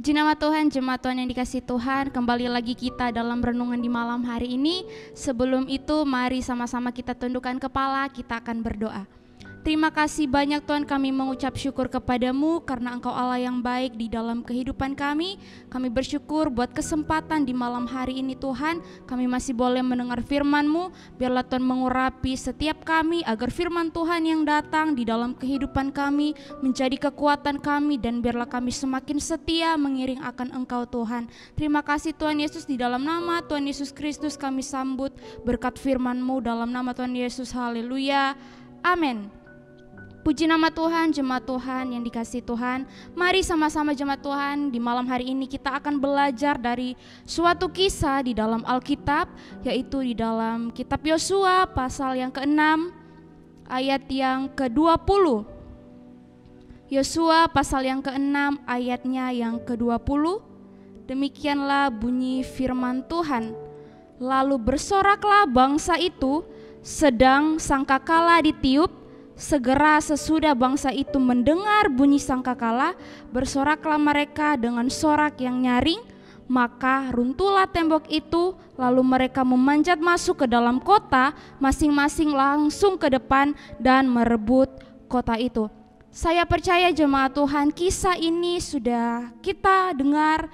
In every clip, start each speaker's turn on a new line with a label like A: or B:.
A: Puji nama Tuhan, jemaat Tuhan yang dikasihi Tuhan. Kembali lagi kita dalam renungan di malam hari ini. Sebelum itu mari sama-sama kita tundukkan kepala, kita akan berdoa. Terima kasih banyak Tuhan, kami mengucap syukur kepadamu karena Engkau Allah yang baik di dalam kehidupan kami. Kami bersyukur buat kesempatan di malam hari ini Tuhan, kami masih boleh mendengar firman-Mu. Biarlah Tuhan mengurapi setiap kami agar firman Tuhan yang datang di dalam kehidupan kami menjadi kekuatan kami, dan biarlah kami semakin setia mengiring akan Engkau Tuhan. Terima kasih Tuhan Yesus, di dalam nama Tuhan Yesus Kristus kami sambut berkat firman-Mu dalam nama Tuhan Yesus. Haleluya, amin. Puji nama Tuhan, jemaat Tuhan yang dikasihi Tuhan. Mari sama-sama jemaat Tuhan, di malam hari ini kita akan belajar dari suatu kisah di dalam Alkitab, yaitu di dalam kitab Yosua pasal yang ke-6 ayat yang ke-20. Yosua pasal yang ke-6 ayatnya yang ke-20. Demikianlah bunyi firman Tuhan. Lalu bersoraklah bangsa itu, sedang sangkakala ditiup. Segera sesudah bangsa itu mendengar bunyi sangkakala, bersoraklah mereka dengan sorak yang nyaring, maka runtuhlah tembok itu, lalu mereka memanjat masuk ke dalam kota, masing-masing langsung ke depan dan merebut kota itu. Saya percaya jemaat Tuhan, kisah ini sudah kita dengar,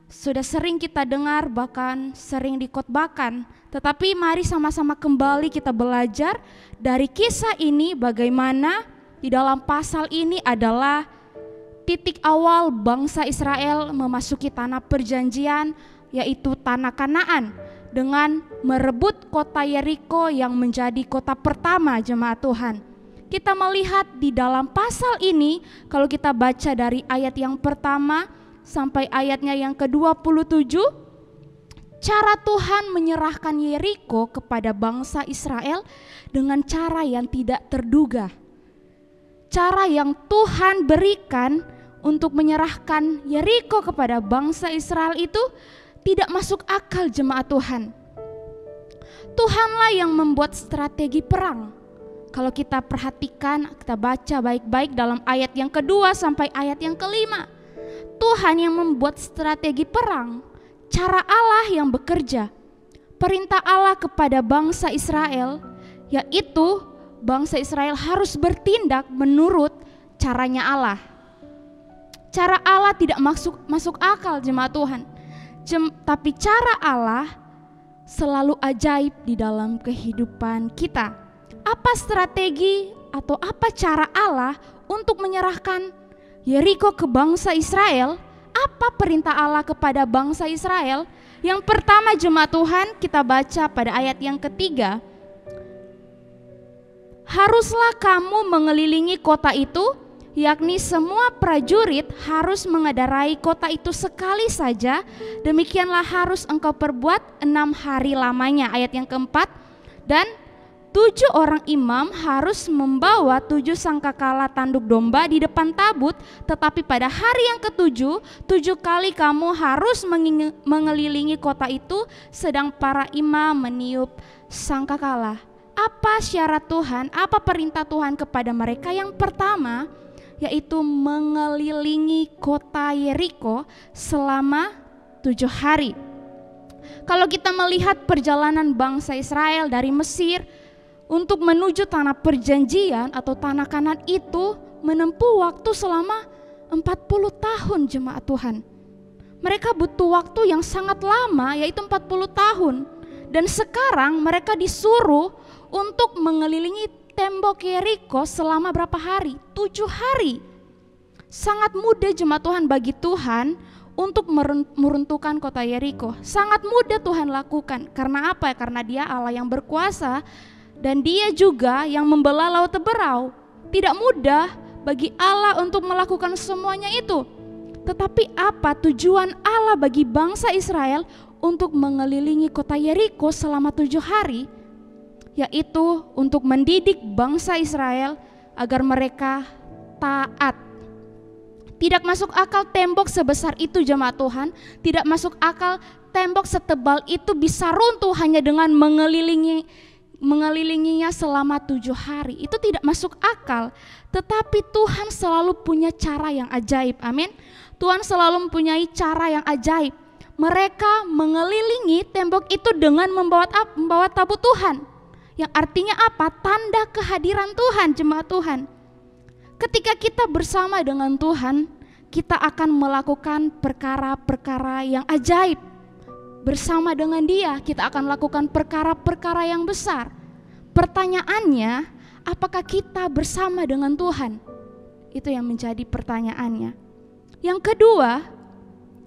A: sudah sering kita dengar, bahkan sering dikotbahkan. Tetapi mari sama-sama kembali kita belajar dari kisah ini, bagaimana di dalam pasal ini adalah titik awal bangsa Israel memasuki tanah perjanjian, yaitu tanah Kanaan, dengan merebut kota Yeriko yang menjadi kota pertama jemaat Tuhan. Kita melihat di dalam pasal ini, kalau kita baca dari ayat yang pertama sampai ayatnya yang ke-27, cara Tuhan menyerahkan Yeriko kepada bangsa Israel dengan cara yang tidak terduga. Cara yang Tuhan berikan untuk menyerahkan Yeriko kepada bangsa Israel itu tidak masuk akal jemaat Tuhan. Tuhanlah yang membuat strategi perang. Kalau kita perhatikan, kita baca baik-baik dalam ayat yang kedua sampai ayat yang kelima. Tuhan yang membuat strategi perang, cara Allah yang bekerja, perintah Allah kepada bangsa Israel, yaitu bangsa Israel harus bertindak menurut caranya Allah. Cara Allah tidak masuk akal jemaat Tuhan, tapi cara Allah selalu ajaib di dalam kehidupan kita. Apa strategi atau apa cara Allah untuk menyerahkan Yeriko ke bangsa Israel? Apa perintah Allah kepada bangsa Israel? Yang pertama jemaat Tuhan, kita baca pada ayat yang ketiga. Haruslah kamu mengelilingi kota itu, yakni semua prajurit harus mengendarai kota itu sekali saja. Demikianlah harus engkau perbuat 6 hari lamanya. Ayat yang keempat, dan 7 orang imam harus membawa 7 sangkakala tanduk domba di depan tabut, tetapi pada hari yang ke-7, 7 kali kamu harus mengelilingi kota itu, sedang para imam meniup sangkakala. Apa syarat Tuhan, apa perintah Tuhan kepada mereka? Yang pertama, yaitu mengelilingi kota Yeriko selama 7 hari. Kalau kita melihat perjalanan bangsa Israel dari Mesir untuk menuju tanah perjanjian atau tanah Kanaan itu menempuh waktu selama 40 tahun jemaat Tuhan. Mereka butuh waktu yang sangat lama, yaitu 40 tahun. Dan sekarang mereka disuruh untuk mengelilingi tembok Yeriko selama berapa hari? 7 hari. Sangat mudah jemaat Tuhan bagi Tuhan untuk meruntuhkan kota Yeriko. Sangat mudah Tuhan lakukan. Karena apa? Karena Dia Allah yang berkuasa. Dan Dia juga yang membelah laut Teberau. Tidak mudah bagi Allah untuk melakukan semuanya itu. Tetapi apa tujuan Allah bagi bangsa Israel untuk mengelilingi kota Yeriko selama 7 hari? Yaitu untuk mendidik bangsa Israel agar mereka taat. Tidak masuk akal tembok sebesar itu jemaat Tuhan. Tidak masuk akal tembok setebal itu bisa runtuh hanya dengan mengelilinginya selama 7 hari. Itu tidak masuk akal. Tetapi Tuhan selalu punya cara yang ajaib. Amin. Tuhan selalu mempunyai cara yang ajaib. Mereka mengelilingi tembok itu dengan membawa tabut Tuhan. Yang artinya apa? Tanda kehadiran Tuhan, jemaat Tuhan. Ketika kita bersama dengan Tuhan, kita akan melakukan perkara-perkara yang ajaib. Bersama dengan Dia, kita akan lakukan perkara-perkara yang besar. Pertanyaannya, apakah kita bersama dengan Tuhan? Itu yang menjadi pertanyaannya. Yang kedua,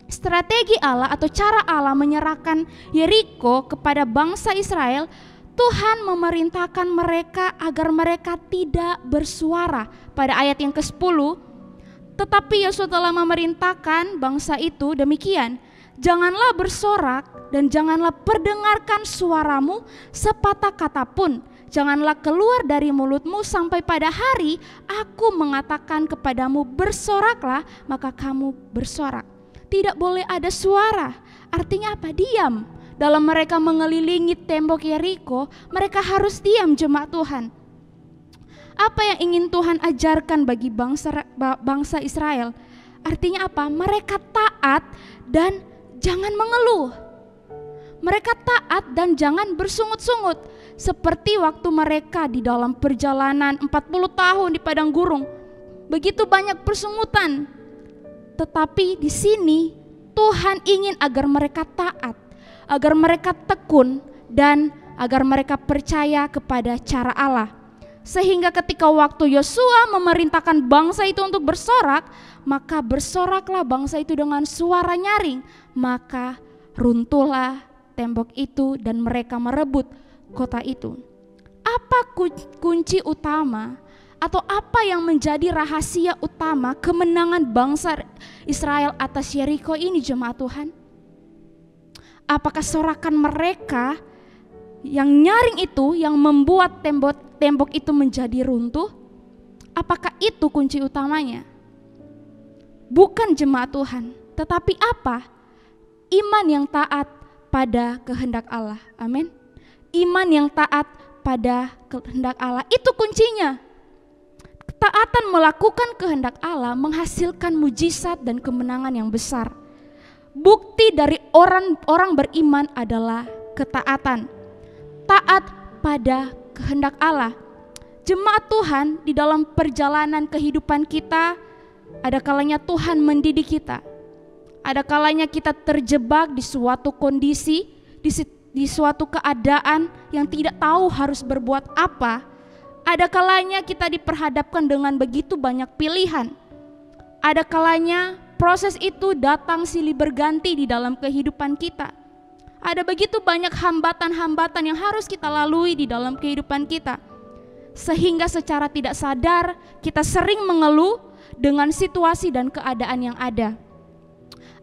A: strategi Allah atau cara Allah menyerahkan Yeriko kepada bangsa Israel, Tuhan memerintahkan mereka agar mereka tidak bersuara. Pada ayat yang ke-10, tetapi Yosua telah memerintahkan bangsa itu demikian, janganlah bersorak dan janganlah perdengarkan suaramu sepatah kata pun. Janganlah keluar dari mulutmu sampai pada hari aku mengatakan kepadamu bersoraklah, maka kamu bersorak. Tidak boleh ada suara. Artinya apa? Diam. Dalam mereka mengelilingi tembok Yeriko, mereka harus diam, jemaat Tuhan. Apa yang ingin Tuhan ajarkan bagi bangsa Israel? Artinya apa? Mereka taat dan jangan mengeluh. Mereka taat dan jangan bersungut-sungut. Seperti waktu mereka di dalam perjalanan 40 tahun di padang gurun. Begitu banyak persungutan. Tetapi di sini Tuhan ingin agar mereka taat, agar mereka tekun, dan agar mereka percaya kepada cara Allah. Sehingga ketika waktu Yosua memerintahkan bangsa itu untuk bersorak, maka bersoraklah bangsa itu dengan suara nyaring. Maka runtuhlah tembok itu dan mereka merebut kota itu. Apa kunci utama atau apa yang menjadi rahasia utama kemenangan bangsa Israel atas Yeriko ini, jemaat Tuhan? Apakah sorakan mereka yang nyaring itu yang membuat tembok itu menjadi runtuh? Apakah itu kunci utamanya? Bukan, jemaat Tuhan, tetapi apa? Iman yang taat pada kehendak Allah. Amin. Iman yang taat pada kehendak Allah, itu kuncinya. Ketaatan melakukan kehendak Allah menghasilkan mujizat dan kemenangan yang besar. Bukti dari orang beriman adalah ketaatan. Taat pada kehendak Allah. Jemaat Tuhan, di dalam perjalanan kehidupan kita, ada kalanya Tuhan mendidik kita. Ada kalanya kita terjebak di suatu kondisi, di suatu keadaan yang tidak tahu harus berbuat apa. Ada kalanya kita diperhadapkan dengan begitu banyak pilihan. Ada kalanya proses itu datang silih berganti di dalam kehidupan kita. Ada begitu banyak hambatan-hambatan yang harus kita lalui di dalam kehidupan kita. Sehingga secara tidak sadar kita sering mengeluh dengan situasi dan keadaan yang ada.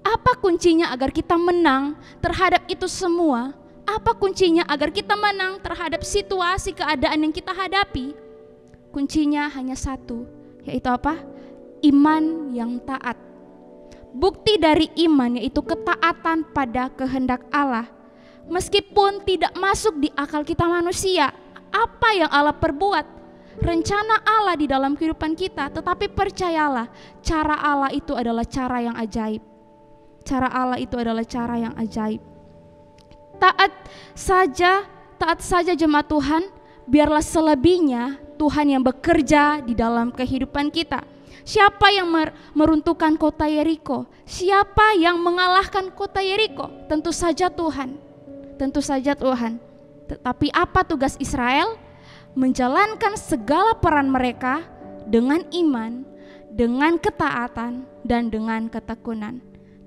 A: Apa kuncinya agar kita menang terhadap itu semua? Apa kuncinya agar kita menang terhadap situasi keadaan yang kita hadapi? Kuncinya hanya satu, yaitu apa? Iman yang taat. Bukti dari iman yaitu ketaatan pada kehendak Allah. Meskipun tidak masuk di akal kita manusia, apa yang Allah perbuat, rencana Allah di dalam kehidupan kita, tetapi percayalah, cara Allah itu adalah cara yang ajaib. Cara Allah itu adalah cara yang ajaib. Taat saja jemaat Tuhan, biarlah selebihnya Tuhan yang bekerja di dalam kehidupan kita. Siapa yang meruntuhkan kota Yeriko? Siapa yang mengalahkan kota Yeriko? Tentu saja Tuhan. Tentu saja Tuhan. Tetapi apa tugas Israel? Menjalankan segala peran mereka dengan iman, dengan ketaatan, dan dengan ketekunan.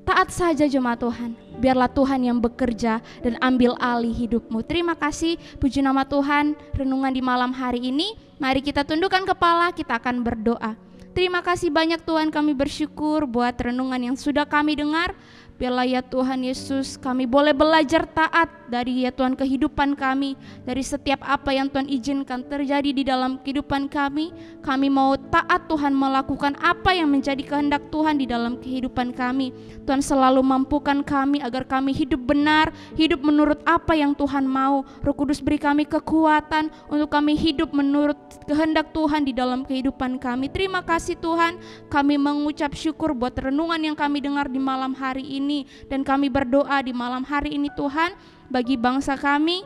A: Taat saja jemaat Tuhan, biarlah Tuhan yang bekerja dan ambil alih hidupmu. Terima kasih, puji nama Tuhan. Renungan di malam hari ini, mari kita tundukkan kepala, kita akan berdoa. Terima kasih banyak Tuhan, kami bersyukur buat renungan yang sudah kami dengar. Biarlah ya Tuhan Yesus kami boleh belajar taat dari ya Tuhan kehidupan kami, dari setiap apa yang Tuhan izinkan terjadi di dalam kehidupan kami. Kami mau taat Tuhan, melakukan apa yang menjadi kehendak Tuhan di dalam kehidupan kami. Tuhan selalu mampukan kami agar kami hidup benar, hidup menurut apa yang Tuhan mau. Roh Kudus beri kami kekuatan untuk kami hidup menurut kehendak Tuhan di dalam kehidupan kami. Terima kasih Tuhan, kami mengucap syukur buat renungan yang kami dengar di malam hari ini. Dan kami berdoa di malam hari ini Tuhan, bagi bangsa kami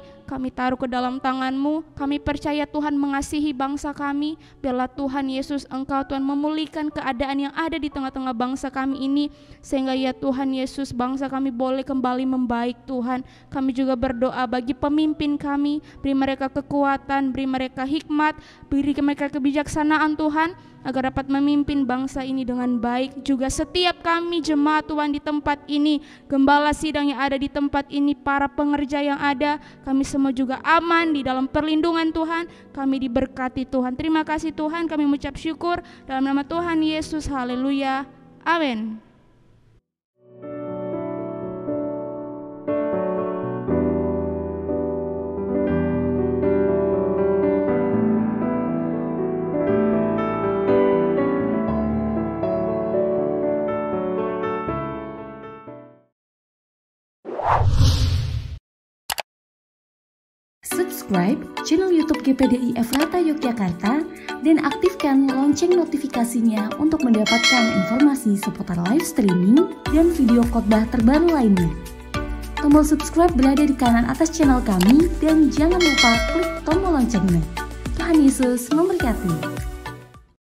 A: taruh ke dalam tangan-Mu. Kami percaya Tuhan mengasihi bangsa kami. Biarlah Tuhan Yesus Engkau Tuhan memulihkan keadaan yang ada di tengah-tengah bangsa kami ini, sehingga ya Tuhan Yesus bangsa kami boleh kembali membaik Tuhan. Kami juga berdoa bagi pemimpin kami, beri mereka kekuatan, beri mereka hikmat, beri mereka kebijaksanaan Tuhan, agar dapat memimpin bangsa ini dengan baik. Juga setiap kami jemaat Tuhan di tempat ini, gembala sidang yang ada di tempat ini, para pengerja yang ada, kami semua juga aman di dalam perlindungan Tuhan. Kami diberkati Tuhan. Terima kasih Tuhan, kami mengucap syukur dalam nama Tuhan Yesus. Haleluya, amin.
B: Subscribe channel YouTube GPDI Efrata Yogyakarta dan aktifkan lonceng notifikasinya untuk mendapatkan informasi seputar live streaming dan video khotbah terbaru lainnya. Tombol subscribe berada di kanan atas channel kami dan jangan lupa klik tombol loncengnya. Tuhan Yesus memberkati.